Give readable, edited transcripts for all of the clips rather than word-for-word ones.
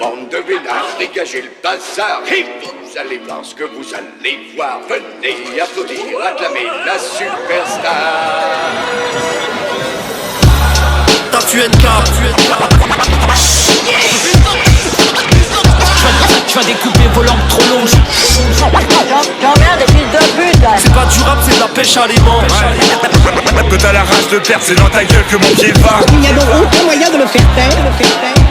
Bande de vénards, dégagez le bazar et vous allez voir ce que vous allez voir. Venez applaudir, acclamer la superstar. T'as tué une cape, Je vais découper vos langues trop longues. J'emmerde des fils de pute. c'est pas du rap, c'est de la pêche à l'aimant. Que t'as la rage de perdre, c'est dans ta gueule que mon pied va. Il n'y a donc aucun moyen de le faire taire,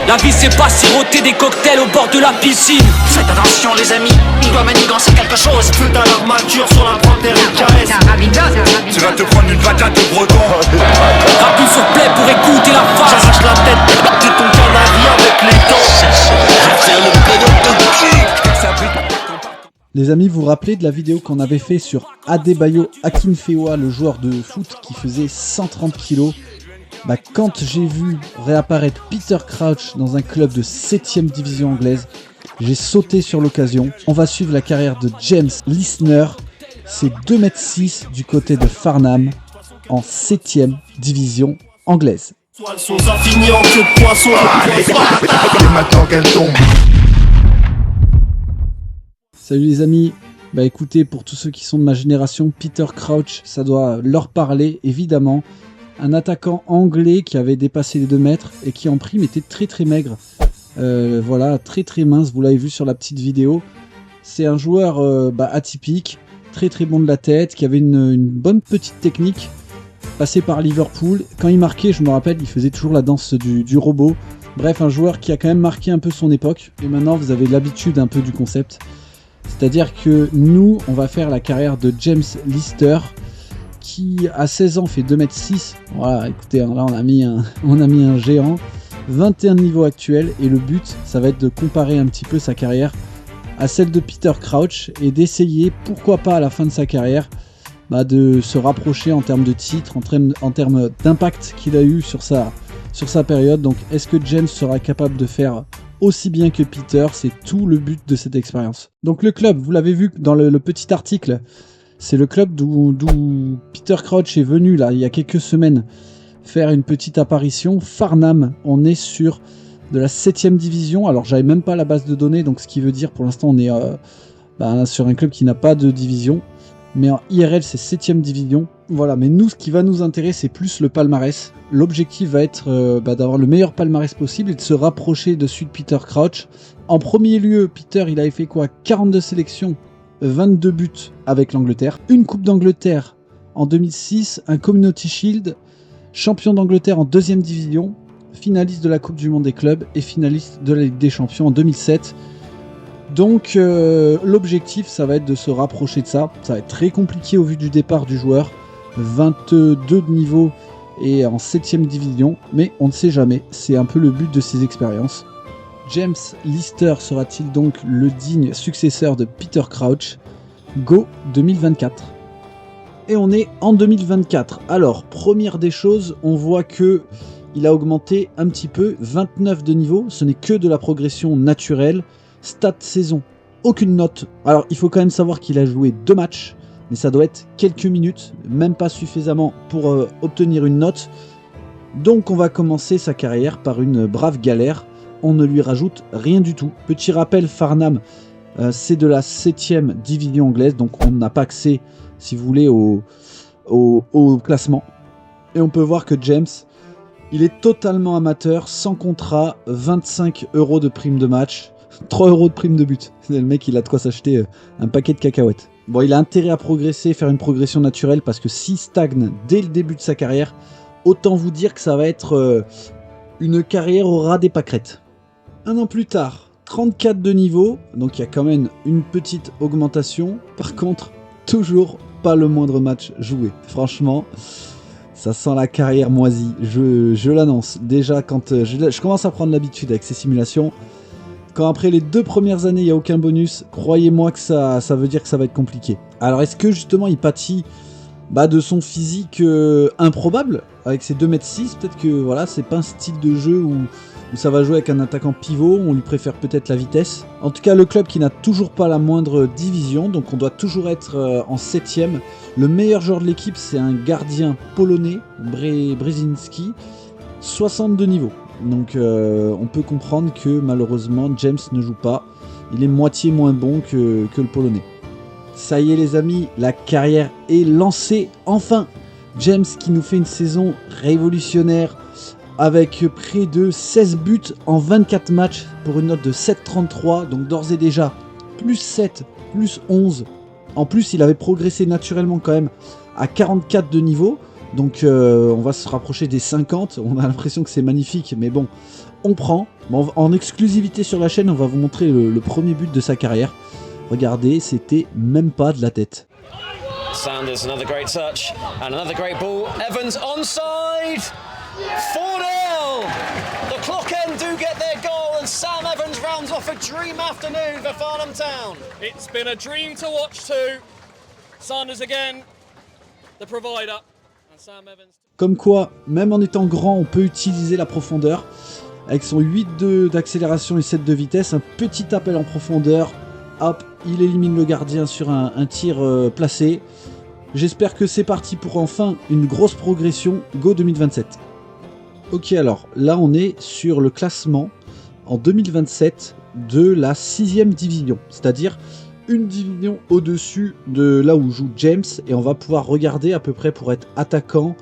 La vie c'est pas siroter des cocktails au bord de la piscine. Faites attention les amis, il doit manigancer quelque chose. Que t'as l'armature sur la panthère et caresse. C'est un rabidat, c'est un rabidat. Tu vas te prendre une patate de breton. Rappuie sur play pour écouter la face. J'arrache la tête de ton canari avec les dents. Les amis, vous vous rappelez de la vidéo qu'on avait fait sur Adebayo Akinfenwa, le joueur de foot qui faisait 130 kg. Quand j'ai vu réapparaître Peter Crouch dans un club de 7ème division anglaise, j'ai sauté sur l'occasion. On va suivre la carrière de James Lisner. C'est 2,6 m du côté de Farnham en 7ème division anglaise. Elles sont infinies en queue de poisson. Et maintenant qu'elle tombe. Salut les amis, écoutez, pour tous ceux qui sont de ma génération, Peter Crouch, ça doit leur parler évidemment. Un attaquant anglais qui avait dépassé les 2 mètres et qui en prime était très très maigre. Voilà, très très mince, vous l'avez vu sur la petite vidéo. C'est un joueur atypique, très très bon de la tête, qui avait une bonne petite technique, passé par Liverpool. Quand il marquait, je me rappelle, il faisait toujours la danse du robot. Bref, un joueur qui a quand même marqué un peu son époque. Et maintenant, vous avez l'habitude un peu du concept. C'est-à-dire que nous, on va faire la carrière de James Lister, qui à 16 ans fait 2,6 m. Voilà, écoutez, là on a mis un géant. 21 niveaux actuels, et le but, ça va être de comparer un petit peu sa carrière à celle de Peter Crouch, et d'essayer, pourquoi pas à la fin de sa carrière, de se rapprocher en termes de titres, en termes d'impact qu'il a eu sur sa période. Donc est-ce que James sera capable de faire aussi bien que Peter? C'est tout le but de cette expérience. Donc le club, vous l'avez vu dans le petit article, c'est le club d'où Peter Crouch est venu là il y a quelques semaines faire une petite apparition. Farnham, on est sur de la 7ème division. Alors j'avais même pas la base de données, donc ce qui veut dire pour l'instant on est sur un club qui n'a pas de division. Mais en IRL c'est 7ème division. Voilà, mais nous ce qui va nous intéresser c'est plus le palmarès. L'objectif va être d'avoir le meilleur palmarès possible et de se rapprocher de celui de Peter Crouch. En premier lieu, Peter il avait fait 42 sélections, 22 buts avec l'Angleterre, une Coupe d'Angleterre en 2006, un Community Shield, champion d'Angleterre en 2ème division, finaliste de la Coupe du Monde des clubs et finaliste de la Ligue des Champions en 2007. Donc l'objectif ça va être de se rapprocher de ça. Ça va être très compliqué au vu du départ du joueur, 22 de niveau et en 7ème division, mais on ne sait jamais, c'est un peu le but de ces expériences. James Lister sera-t-il donc le digne successeur de Peter Crouch? Go 2024. Et on est en 2024. Alors, première des choses, on voit que il a augmenté un petit peu, 29 de niveau, ce n'est que de la progression naturelle. Stat saison, aucune note. Alors, il faut quand même savoir qu'il a joué 2 matchs, mais ça doit être quelques minutes, même pas suffisamment pour obtenir une note. Donc on va commencer sa carrière par une brave galère, on ne lui rajoute rien du tout. Petit rappel, Farnham, c'est de la 7ème division anglaise, donc on n'a pas accès, si vous voulez, au classement. Et on peut voir que James, il est totalement amateur, sans contrat, 25 € de prime de match, 3 € de prime de but. Le mec, il a de quoi s'acheter un paquet de cacahuètes. Bon, il a intérêt à progresser, faire une progression naturelle, parce que s'il stagne dès le début de sa carrière, autant vous dire que ça va être une carrière au ras des pâquerettes. Un an plus tard, 34 de niveau, donc il y a quand même une petite augmentation. Par contre, toujours pas le moindre match joué. Franchement, ça sent la carrière moisie, je l'annonce. Déjà, quand je commence à prendre l'habitude avec ces simulations, quand après les 2 premières années il n'y a aucun bonus, croyez-moi que ça veut dire que ça va être compliqué. Alors est-ce que justement il pâtit de son physique improbable avec ses 2,6 m? Peut-être que voilà, c'est pas un style de jeu où ça va jouer avec un attaquant pivot, on lui préfère peut-être la vitesse. En tout cas, le club qui n'a toujours pas la moindre division, donc on doit toujours être en 7ème. Le meilleur joueur de l'équipe, c'est un gardien polonais, Brzezinski, 62 niveaux. Donc on peut comprendre que malheureusement James ne joue pas. Il est moitié moins bon que le Polonais. Ça y est les amis, la carrière est lancée enfin. James qui nous fait une saison révolutionnaire avec près de 16 buts en 24 matchs pour une note de 7,33. Donc d'ores et déjà plus 7, plus 11. En plus il avait progressé naturellement quand même à 44 de niveau. Donc on va se rapprocher des 50. On a l'impression que c'est magnifique, mais bon, on prend. En exclusivité sur la chaîne, on va vous montrer le premier but de sa carrière. Regardez, c'était même pas de la tête. Sanders, another great touch, and another great ball. Evans onside! 4-0! The clock end do get their goal, and Sam Evans rounds off a dream afternoon for Farnham Town. It's been a dream to watch too. Sanders again, the provider. And Sam Evans. Comme quoi, même en étant grand, on peut utiliser la profondeur. Avec son 8 d'accélération et 7 de vitesse, un petit appel en profondeur. Hop, il élimine le gardien sur un tir placé. J'espère que c'est parti pour enfin une grosse progression. Go 2027. Ok, alors là on est sur le classement en 2027 de la 6ème division. C'est-à-dire une division au-dessus de là où joue James. Et on va pouvoir regarder à peu près pour être attaquant.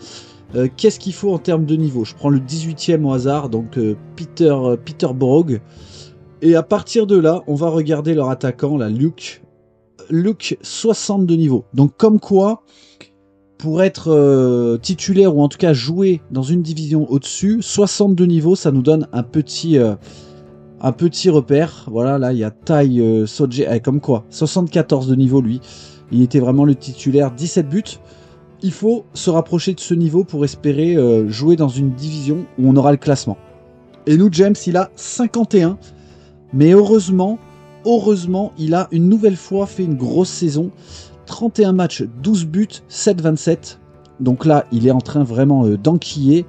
Qu'est-ce qu'il faut en termes de niveau? Je prends le 18ème au hasard, donc Peterborough. Et à partir de là, on va regarder leur attaquant, la Luke 60 de niveau. Donc comme quoi, pour être titulaire ou en tout cas jouer dans une division au-dessus, 60 de niveau, ça nous donne un petit repère. Voilà, là il y a Tai Soje, comme quoi, 74 de niveau lui. Il était vraiment le titulaire, 17 buts. Il faut se rapprocher de ce niveau pour espérer jouer dans une division où on aura le classement. Et nous, James, il a 51. Mais heureusement, il a une nouvelle fois fait une grosse saison. 31 matchs, 12 buts, 7,27. Donc là, il est en train vraiment d'enquiller.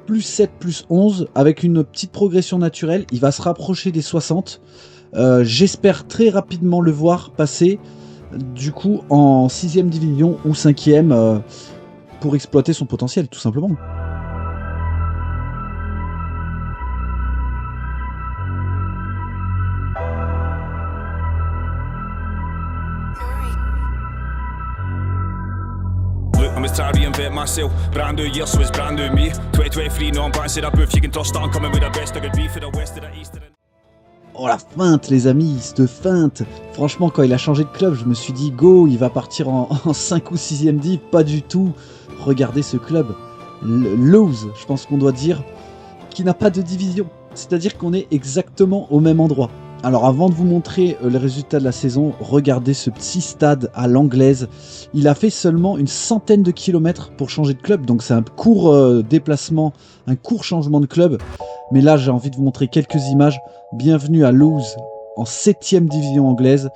Plus 7, plus 11. Avec une petite progression naturelle, il va se rapprocher des 60. J'espère très rapidement le voir passer du coup en 6ème division ou 5ème pour exploiter son potentiel tout simplement. I'm just trying to reinvent myself. Brand new year, so it's brand new me. 2023, no, I'm back to that booth. You can trust that I'm coming with the best I could be for the west of the east. Oh la feinte les amis, cette feinte. Franchement quand il a changé de club, je me suis dit go, il va partir en 5 ou 6ème div. Pas du tout. Regardez ce club. Lose, je pense qu'on doit dire, qui n'a pas de division. C'est-à-dire qu'on est exactement au même endroit. Alors avant de vous montrer les résultats de la saison, regardez ce petit stade à l'anglaise. Il a fait seulement une centaine de kilomètres pour changer de club, donc c'est un court déplacement, un court changement de club. Mais là j'ai envie de vous montrer quelques images. Bienvenue à Lewes, en 7ème division anglaise.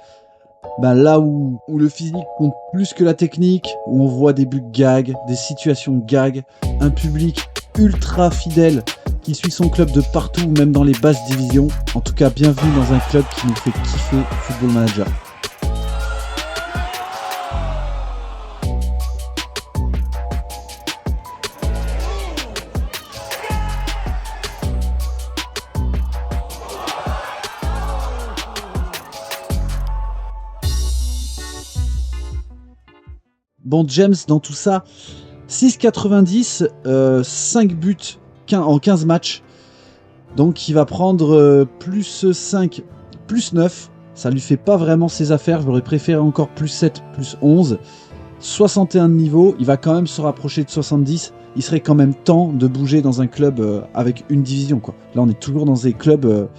Ben là où le physique compte plus que la technique, où on voit des buts gag, des situations gag, un public ultra fidèle qui suit son club de partout, même dans les basses divisions. En tout cas, bienvenue dans un club qui nous fait kiffer Football Manager. Bon, James, dans tout ça, 6,90, 5 buts en 15 matchs. Donc il va prendre plus 5, plus 9. Ça lui fait pas vraiment ses affaires. J'aurais préféré encore plus 7, plus 11. 61 de niveau. Il va quand même se rapprocher de 70. Il serait quand même temps de bouger dans un club avec une division, quoi. Là on est toujours dans des clubs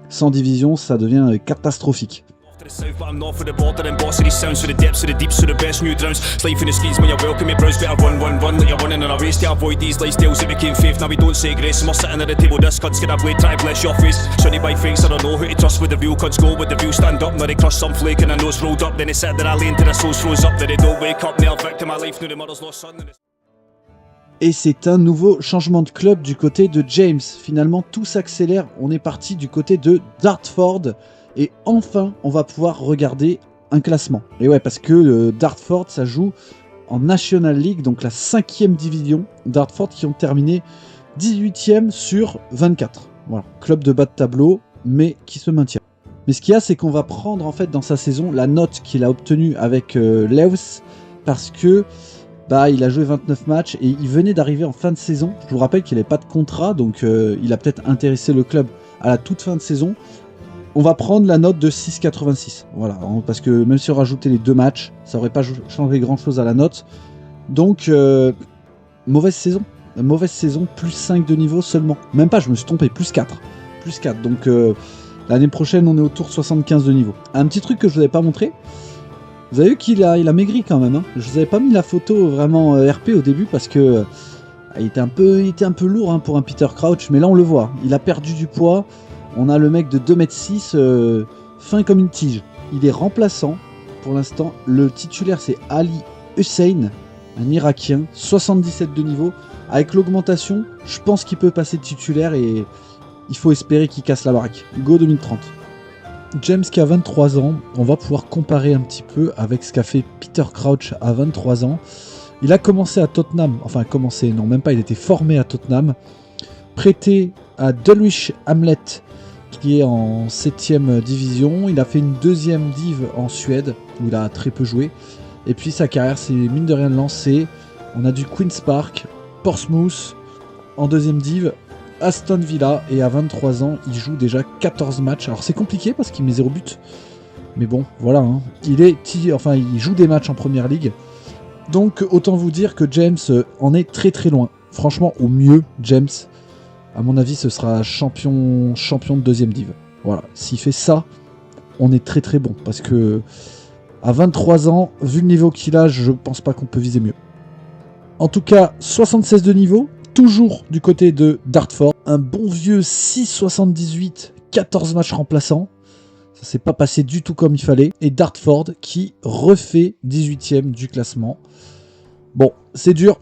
sans division. Ça devient catastrophique. South, but I'm not for the border and boss of these sounds, for the depths, for the deeps, for the best new drowns. It's life in the streets when you're welcome, it browse. Better run like you're running on a race to avoid these lifestyles that became faith. Now we don't say grace, and we're sitting at the table, this cunt's gonna blade, try to bless your face. Sunny by fakes, I don't know who to trust with the real cunts go, with the real stand up. Now they crush some flake and a nose rolled up, then they sit there alley until their souls froze up. Then they don't wake up, they're victim of life, now the mother's lost son. Et c'est un nouveau changement de club du côté de James. Finalement, tout s'accélère. On est parti du côté de Dartford. Et enfin, on va pouvoir regarder un classement. Et ouais, parce que Dartford, ça joue en National League, donc la 5e division. Dartford qui ont terminé 18ème sur 24. Voilà, club de bas de tableau, mais qui se maintient. Mais ce qu'il y a, c'est qu'on va prendre en fait dans sa saison la note qu'il a obtenue avec Lewis, parce que il a joué 29 matchs et il venait d'arriver en fin de saison. Je vous rappelle qu'il n'avait pas de contrat, donc il a peut-être intéressé le club à la toute fin de saison. On va prendre la note de 6,86. Voilà, parce que même si on rajoutait les 2 matchs, ça n'aurait pas changé grand-chose à la note. Donc, mauvaise saison. Mauvaise saison, plus 5 de niveau seulement. Même pas, je me suis trompé, plus 4. Plus 4, donc l'année prochaine, on est autour de 75 de niveau. Un petit truc que je ne vous avais pas montré. Vous avez vu qu'il a maigri quand même. Hein. Je vous avais pas mis la photo vraiment RP au début parce que il était un peu lourd hein, pour un Peter Crouch. Mais là, on le voit. Il a perdu du poids. On a le mec de 2,6 m, fin comme une tige. Il est remplaçant pour l'instant. Le titulaire, c'est Ali Hussein, un Irakien, 77 de niveau. Avec l'augmentation, je pense qu'il peut passer titulaire et il faut espérer qu'il casse la baraque. Go 2030. James qui a 23 ans, on va pouvoir comparer un petit peu avec ce qu'a fait Peter Crouch à 23 ans. Il a commencé à Tottenham, enfin commencé, non même pas, il était formé à Tottenham, prêté à Dulwich Hamlet qui est en 7ème division. Il a fait une 2e div en Suède où il a très peu joué. Et puis sa carrière s'est mine de rien lancée. On a du Queen's Park, Portsmouth en 2e div, Aston Villa, et à 23 ans, il joue déjà 14 matchs. Alors c'est compliqué parce qu'il met 0 but. Mais bon, voilà. Hein. Il joue des matchs en première ligue. Donc autant vous dire que James en est très très loin. Franchement, au mieux, James, à mon avis, ce sera champion de 2e div. Voilà. S'il fait ça, on est très très bon. Parce que à 23 ans, vu le niveau qu'il a, je pense pas qu'on peut viser mieux. En tout cas, 76 de niveau. Toujours du côté de Dartford, un bon vieux 6,78, 14 matchs remplaçants. Ça s'est pas passé du tout comme il fallait. Et Dartford qui refait 18ème du classement. Bon, c'est dur,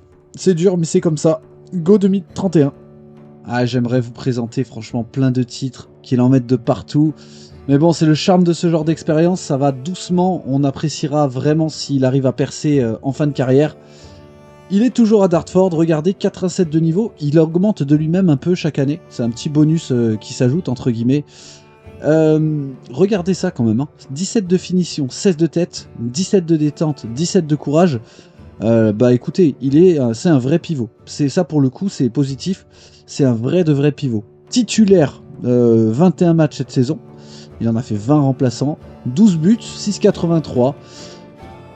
mais c'est comme ça. Go 2031. Ah, j'aimerais vous présenter franchement plein de titres, qu'il en mette de partout. Mais bon, c'est le charme de ce genre d'expérience, ça va doucement. On appréciera vraiment s'il arrive à percer en fin de carrière. Il est toujours à Dartford, regardez, 87 de niveau, il augmente de lui-même un peu chaque année, c'est un petit bonus qui s'ajoute entre guillemets. Regardez ça quand même, hein. 17 de finition, 16 de tête, 17 de détente, 17 de courage. Écoutez, c'est un vrai pivot, c'est ça pour le coup, c'est positif, c'est un vrai pivot. Titulaire, 21 matchs cette saison, il en a fait 20 remplaçants, 12 buts, 6,83.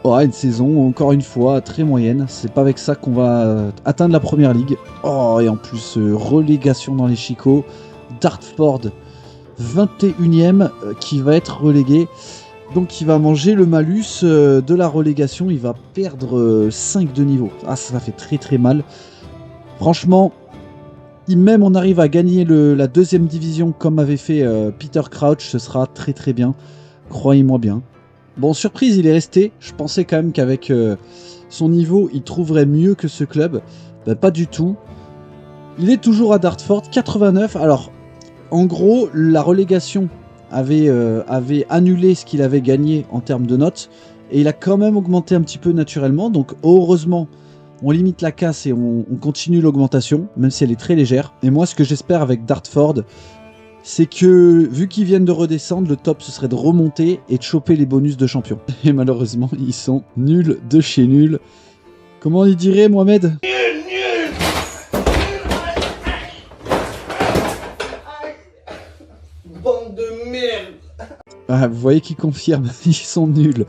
Oh, une saison, encore une fois, très moyenne. C'est pas avec ça qu'on va atteindre la première ligue. Oh, et en plus, relégation dans les chicots. Dartford, 21ème, qui va être relégué. Donc, il va manger le malus de la relégation. Il va perdre 5 de niveau. Ah, ça fait très très mal. Franchement, même on arrive à gagner la 2e division comme avait fait Peter Crouch, ce sera très très bien. Croyez-moi bien. Bon, surprise, il est resté. Je pensais quand même qu'avec son niveau, il trouverait mieux que ce club. Pas du tout. Il est toujours à Dartford, 89. Alors, en gros, la relégation avait annulé ce qu'il avait gagné en termes de notes. Et il a quand même augmenté un petit peu naturellement. Donc, heureusement, on limite la casse et on continue l'augmentation, même si elle est très légère. Et moi, ce que j'espère avec Dartford, c'est que, vu qu'ils viennent de redescendre, le top, ce serait de remonter et de choper les bonus de champion. Et malheureusement, ils sont nuls de chez nuls. Comment il dirait, Mohamed ? Nul. Bande de merde. Ah, vous voyez qu'ils confirment, ils sont nuls.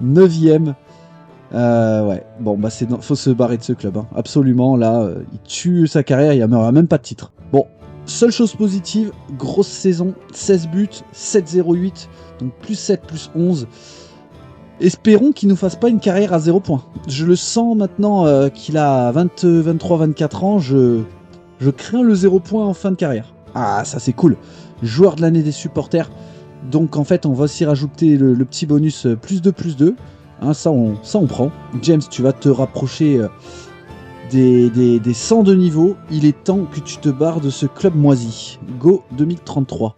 9ème. Ouais, bon, faut se barrer de ce club. Hein. Absolument, là, il tue sa carrière, il n'aura même pas de titre. Bon. Seule chose positive, grosse saison, 16 buts, 7,08, donc plus 7, plus 11. Espérons qu'il ne nous fasse pas une carrière à 0 points. Je le sens maintenant qu'il a 23-24 ans, je crains le 0 point en fin de carrière. Ah, ça c'est cool. Joueur de l'année des supporters, donc en fait on va aussi rajouter le petit bonus plus 2. Hein, ça on prend. James, tu vas te rapprocher... Des 100 de niveau, il est temps que tu te barres de ce club moisi. Go 2033.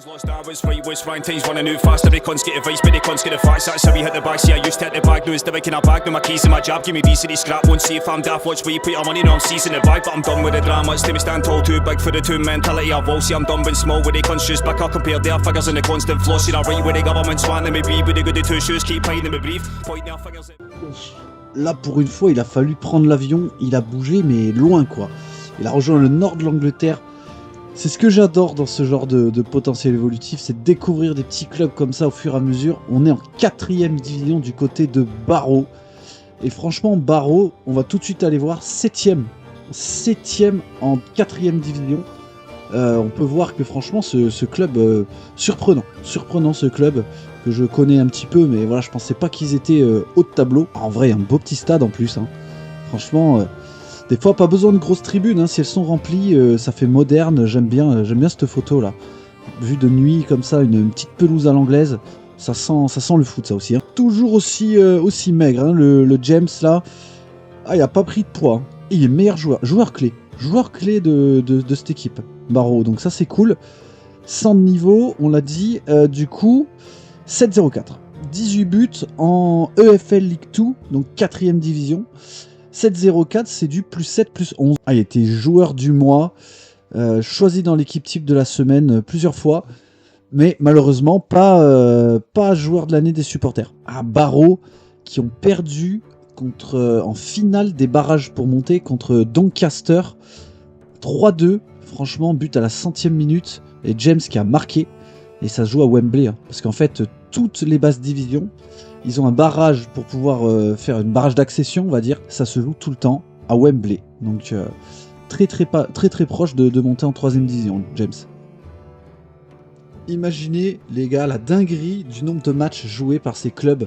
Lost I was right, was fine, times running out fast. Every cunts get advice, but they cunts get the facts. That's how we hit the bag. See, I used to hit the bag. Now it's never can I bag. Now my keys and my job. Give me these city scrap. Won't see if I'm daft. Watch where you put your money. Now I'm seizing the bag. But I'm done with the drama. It's time to stand tall, too big for the two mentality. I've all see I'm done being small. With the cunts just back up compared their figures and the constant flow. See, I right with the government swanning me be. With the good two shoes, keep hiding me brief. Pointing their figures. Là, pour une fois, il a fallu prendre l'avion. Il a bougé, mais loin, quoi. Il a rejoint le nord de l'Angleterre. C'est ce que j'adore dans ce genre de potentiel évolutif, c'est de découvrir des petits clubs comme ça au fur et à mesure. On est en 4e division du côté de Barrow. Et franchement, Barrow, on va tout de suite aller voir 7e en 4e division. On peut voir que franchement, ce club, surprenant ce club, que je connais un petit peu, mais voilà, je pensais pas qu'ils étaient haut de tableau. En vrai, un beau petit stade en plus. Hein. Franchement... des fois, pas besoin de grosses tribunes, hein. Si elles sont remplies, ça fait moderne. J'aime bien cette photo là. Vue de nuit comme ça, une petite pelouse à l'anglaise, ça sent le foot ça aussi. Hein. Toujours aussi maigre, hein, le James là. Ah, il a pas pris de poids. Hein. Il est meilleur joueur clé de cette équipe. Barrow, donc ça c'est cool. 100 de niveau, on l'a dit. Du coup, 7-0-4. 18 buts en EFL League 2, donc 4e division. 7-0-4, c'est du +7, +11. Ah, il était joueur du mois, choisi dans l'équipe type de la semaine plusieurs fois, mais malheureusement pas joueur de l'année des supporters. Ah, Barrow, qui ont perdu en finale des barrages pour monter contre Doncaster, 3-2, franchement, but à la 100e minute, et James qui a marqué, et ça se joue à Wembley, hein, parce qu'en fait, toutes les basses divisions, ils ont un barrage pour pouvoir faire une barrage d'accession, on va dire. Ça se joue tout le temps à Wembley. Donc très proche de monter en 3e division, James. Imaginez, les gars, la dinguerie du nombre de matchs joués par ces clubs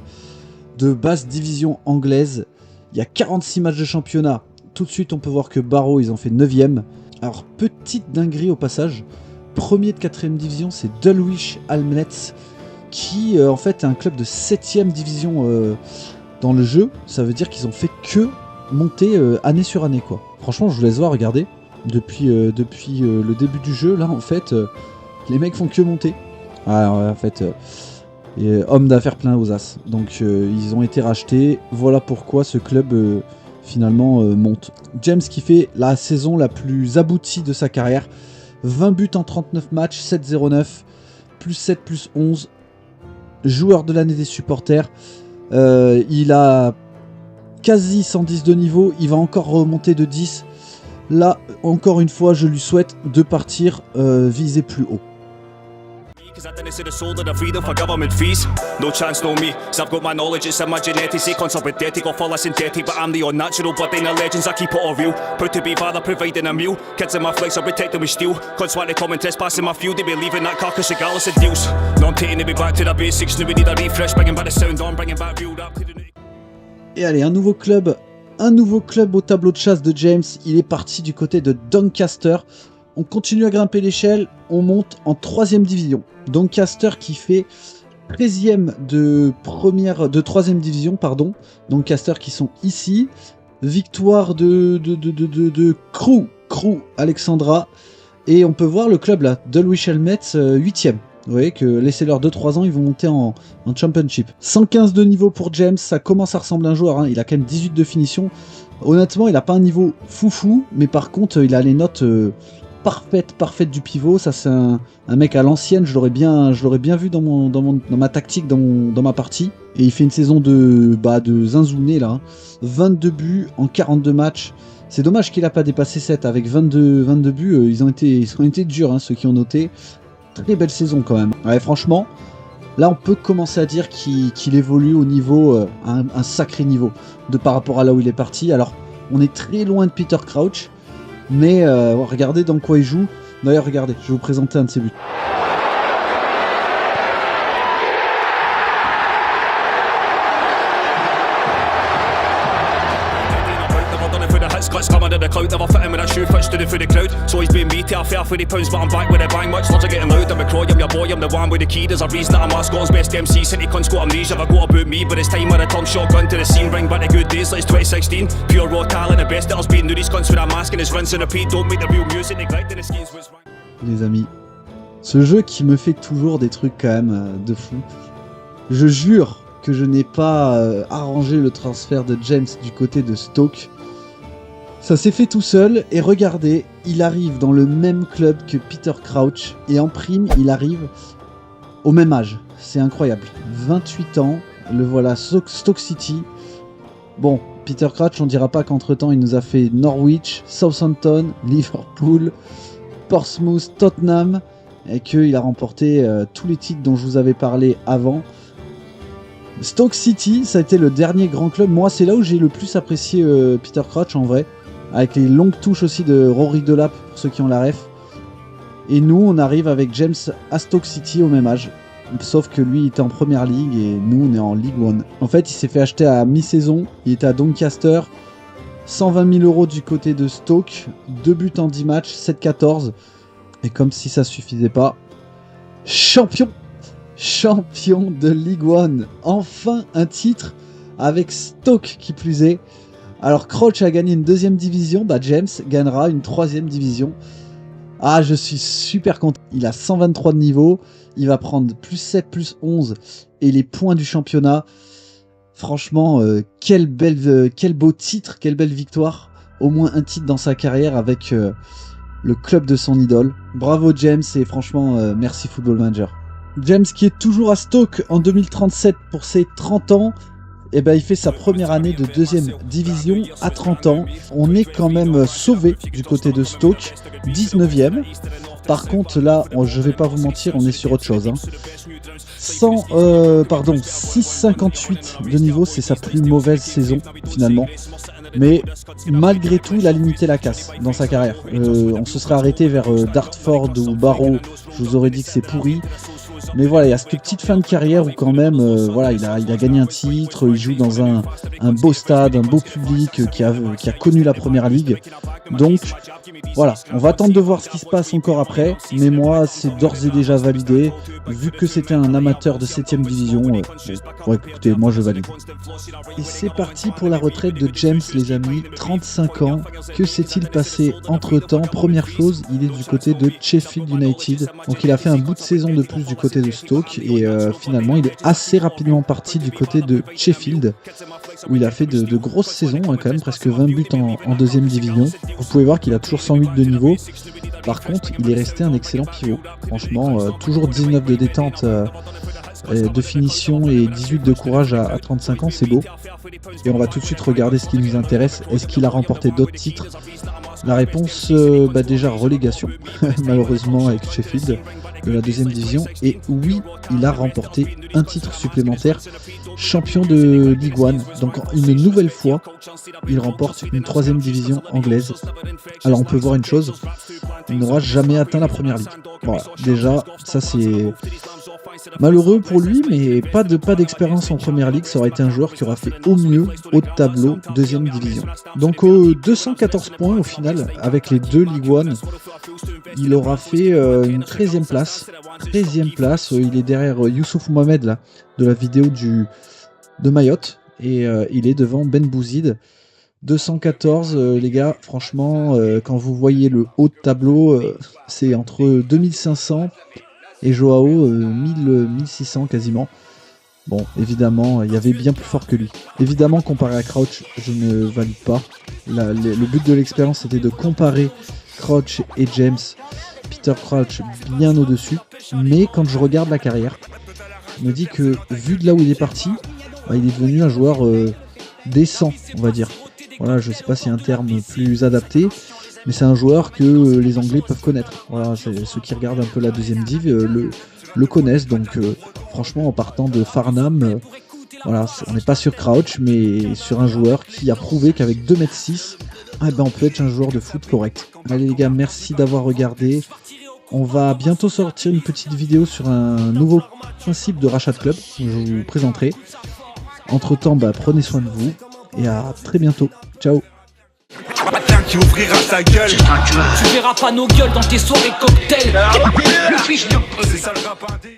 de basse division anglaise. Il y a 46 matchs de championnat. Tout de suite, on peut voir que Barrow, ils ont fait 9e. Alors, petite dinguerie au passage. Premier de 4e division, c'est Dulwich Hamlets, qui en fait est un club de 7e division dans le jeu. Ça veut dire qu'ils ont fait que monter année sur année, quoi. Franchement, je vous laisse voir, regardez. Depuis le début du jeu, là, en fait, les mecs font que monter. Ah, en fait, homme d'affaires plein aux as. Donc, ils ont été rachetés. Voilà pourquoi ce club, finalement, monte. James qui fait la saison la plus aboutie de sa carrière. 20 buts en 39 matchs, 7-0-9, +7, +11. Joueur de l'année des supporters. Il a quasi 110 de niveau. Il va encore remonter de 10. Là, encore une fois, je lui souhaite de partir viser plus haut. Cause I didn't see the soul of the freedom for government fees. No chance, no me. So I've got my knowledge, it's in my genetics. They concept pathetic or fall synthetic, but I'm the unnatural blood in the legends. I keep it all real. Proud to be father, providing a meal. Kids in my flex, I protect them with steel. Cons want to come and trespass in my field. They be leaving that carcass regardless of deals. No, I'm taking it back to the basics. Now we need a refresh, bringing back the sound on, bringing back real rap. Et allez, un nouveau club au tableau de chasse de James. Il est parti du côté de Doncaster. On continue à grimper l'échelle, on monte en 3e division. Doncaster qui fait 13e de 3e division, pardon. Doncaster qui sont ici. Victoire de Crewe Alexandra. Et on peut voir le club là, Dulwich Hamlets, 8e. Vous voyez que laissez-leur 2-3 ans, ils vont monter en Championship. 115 de niveau pour James, ça commence à ressembler à un joueur, hein. Il a quand même 18 de finition. Honnêtement, il n'a pas un niveau foufou, mais par contre, il a les notes... parfaite du pivot. Ça, c'est un mec à l'ancienne. Je l'aurais bien vu dans ma tactique, dans ma partie. Et il fait une saison de zinzouné là. 22 buts en 42 matchs. C'est dommage qu'il a pas dépassé 7 avec 22 buts. Ils ont été durs, hein, ceux qui ont noté. Très belle saison quand même. Ouais, franchement, là on peut commencer à dire qu'il évolue au niveau, un sacré niveau de par rapport à là où il est parti. Alors, on est très loin de Peter Crouch. Mais regardez dans quoi il joue. D'ailleurs, regardez, je vais vous présenter un de ses buts. Cuts come under the cloud, never fit him with a shoe fit, stood through the crowd. So he's been meaty, I fair £30, but I'm back with a bang. Much loves are getting loud, I'm a croy, I'm your boy, I'm the one with the key. There's a reason that I'm a Scotland's best MC. City cunts got amnesia, I got about me, but it's time I return shotgun to the scene. Bring back the good days like it's 2016. Pure raw talent, the best that has been. Now these cunts with a mask and his rinse and repeat. Don't make the real music, neglecting the schemes. Les amis, Ce jeu qui me fait toujours des trucs quand même de fou. Je jure que je n'ai pas arrangé le transfert de James du côté de Stoke. Ça s'est fait tout seul et regardez, il arrive dans le même club que Peter Crouch et en prime, il arrive au même âge. C'est incroyable. 28 ans, le voilà, Stoke City. Bon, Peter Crouch, on dira pas qu'entre-temps, il nous a fait Norwich, Southampton, Liverpool, Portsmouth, Tottenham et qu'il a remporté tous les titres dont je vous avais parlé avant. Stoke City, ça a été le dernier grand club. Moi, c'est là où j'ai le plus apprécié Peter Crouch en vrai. Avec les longues touches aussi de Rory Delap, pour ceux qui ont la ref. Et nous, on arrive avec James à Stoke City au même âge. Sauf que lui, il était en première ligue et nous, on est en League One. En fait, il s'est fait acheter à mi-saison. Il était à Doncaster. 120 000 € du côté de Stoke. 2 buts en 10 matchs, 7-14. Et comme si ça suffisait pas, champion de League One. Enfin un titre avec Stoke qui plus est. Alors Crouch a gagné une 2e division, James gagnera une 3e division. Ah, je suis super content. Il a 123 de niveau, il va prendre plus 7, plus 11 et les points du championnat. Franchement, quel beau titre, quelle belle victoire. Au moins un titre dans sa carrière avec le club de son idole. Bravo James et franchement, merci Football Manager. James qui est toujours à Stoke en 2037 pour ses 30 ans. Et il fait sa première année de 2e division à 30 ans. On est quand même sauvé du côté de Stoke, 19e. Par contre, là, je vais pas vous mentir, on est sur autre chose. 6,58 de niveau, c'est sa plus mauvaise saison finalement. Mais malgré tout, il a limité la casse dans sa carrière. On se serait arrêté vers Dartford ou Barrow, je vous aurais dit que c'est pourri. Mais voilà, il y a cette petite fin de carrière où quand même, il a gagné un titre, il joue dans un beau stade, un beau public qui a connu la première ligue. Donc voilà, on va attendre de voir ce qui se passe encore après. Mais moi, c'est d'ores et déjà validé. Vu que c'était un amateur de 7ème division, écoutez, moi je valide. Et c'est parti pour la retraite de James, les amis, 35 ans. Que s'est-il passé entre temps? Première chose, il est du côté de Sheffield United. Donc il a fait un bout de saison de plus du côté de Stoke et finalement il est assez rapidement parti du côté de Sheffield où il a fait de grosses saisons, quand même presque 20 buts en 2ème division. Vous pouvez voir qu'il a toujours 108 de niveau. Par contre, il est resté un excellent pivot. Franchement, toujours 19 de détente, de finition et 18 de courage à 35 ans, c'est beau. Et on va tout de suite regarder ce qui nous intéresse. Est-ce qu'il a remporté d'autres titres? La réponse, déjà relégation, malheureusement avec Sheffield de la 2ème division. Et oui, il a remporté un titre supplémentaire, champion de League One. Donc une nouvelle fois, il remporte une 3ème division anglaise. Alors on peut voir une chose, il n'aura jamais atteint la première ligue. Voilà, déjà, ça c'est malheureux pour lui, mais pas d'expérience en première ligue. Ça aurait été un joueur qui aura fait au mieux haut de tableau 2ème division. Donc 214 points au final avec les 2 League One. Il aura fait une 13ème place. 13ème place, il est derrière Youssouf Mohamed là, de la vidéo de Mayotte. Et il est devant Ben Bouzid. 214, les gars, franchement, quand vous voyez le haut de tableau, c'est entre 2500 et Joao 1600 quasiment. Bon, évidemment, il y avait bien plus fort que lui. Évidemment, comparé à Crouch, je ne valide pas. Le but de l'expérience, c'était de comparer Crouch et James. Peter Crouch bien au-dessus. Mais quand je regarde la carrière, je me dis que, vu de là où il est parti, il est devenu un joueur décent, on va dire. Voilà, je sais pas s'il y a un terme plus adapté, mais c'est un joueur que les Anglais peuvent connaître. Voilà, ceux qui regardent un peu la 2ème div le connaissent. Donc franchement, en partant de Farnham, voilà, on n'est pas sur Crouch, mais sur un joueur qui a prouvé qu'avec 2m6, on peut être un joueur de foot correct. Allez les gars, merci d'avoir regardé. On va bientôt sortir une petite vidéo sur un nouveau principe de Rachat Club que je vous présenterai. Entre temps, prenez soin de vous et à très bientôt. Ciao. Qui ouvrira sa gueule. Tu verras pas nos gueules dans tes soirées cocktails. C'est ça le rap indé.